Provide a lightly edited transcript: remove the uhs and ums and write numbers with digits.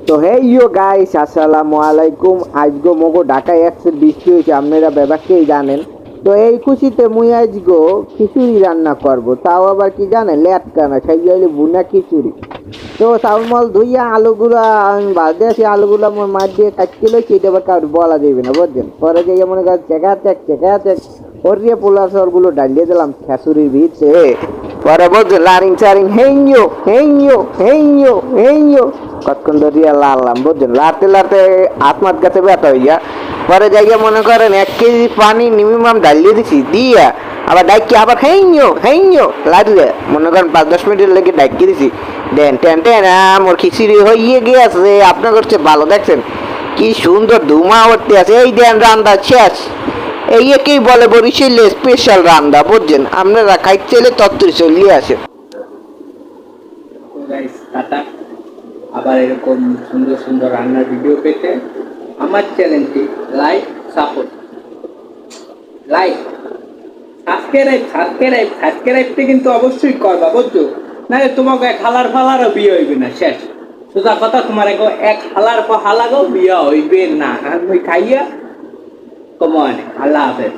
তো হে you guys, আসসালামু আলাইকুম। আজগো মগো ঢাকায় একসের বৃষ্টি হয়েছে, আপনারা ব্যাপারকেই জানেন। তো এই খুশিতে মুই আজগো খিচুড়ি রান্না করব, তাও আবার কি জানেন, লেটকা না, সেই হইলে বুনা খিচুড়ি। তো চাউল ধুইয়া আলুগুলা আমি বাদে আছি, আলুগুলা মোর মাছ দিয়ে কাটতে লইছি, এটা আবার কাউর বলা যাবে না বুঝছেন। পরে যাইয়া মনে করেন চেকা ওরিয়ে পোলা সরগুলো ডালিয়ে দিলাম খেসুরির ভিতরে। পরে বলছে লারিং চারিং হেইও কতক্ষণ ধরিয়া লাড়লাম বুঝছেন। লাড়তে আত্মার কাছে ব্যথা হইয়া পরে যাইয়া মনে করেন 1 কেজি পানি মিনিমাম ডালিয়ে দিছি, দিয়া আবার ডাইকি আবার হেইও লাড়লে মনে করেন 5-10 মিনিটের লেগে ডাইকি দিছি। দেন টেন টেন মোর খিচুড়ি হইয়ে গিয়েছে। আপনার করছে ভালো দেখছেন কি সুন্দর ধুমা উঠতে আছে। এই দেন রান্না শেষ। এই একেই বলে বরিশালে স্পেশাল রান্না বুঝছেন। আপনারা খাইতে চাইলে তত্ত্বরি চলিয়ে আসেন। টাটা। আবার এরকম সুন্দর সুন্দর রান্নার ভিডিও পেতে আমার চ্যানেলটি লাইক সাপোর্ট সাবস্ক্রাইবটা কিন্তু অবশ্যই করবা বুঝছো, নাহলে তোমাকে হালার ফালারও বিয়ে হইবে না। শেষ সোজা কথা, তোমার এক হালার পর হালাগো বিয়ে হইবে না। আর খাইয়া কমান আল্লাহ হাফেজ।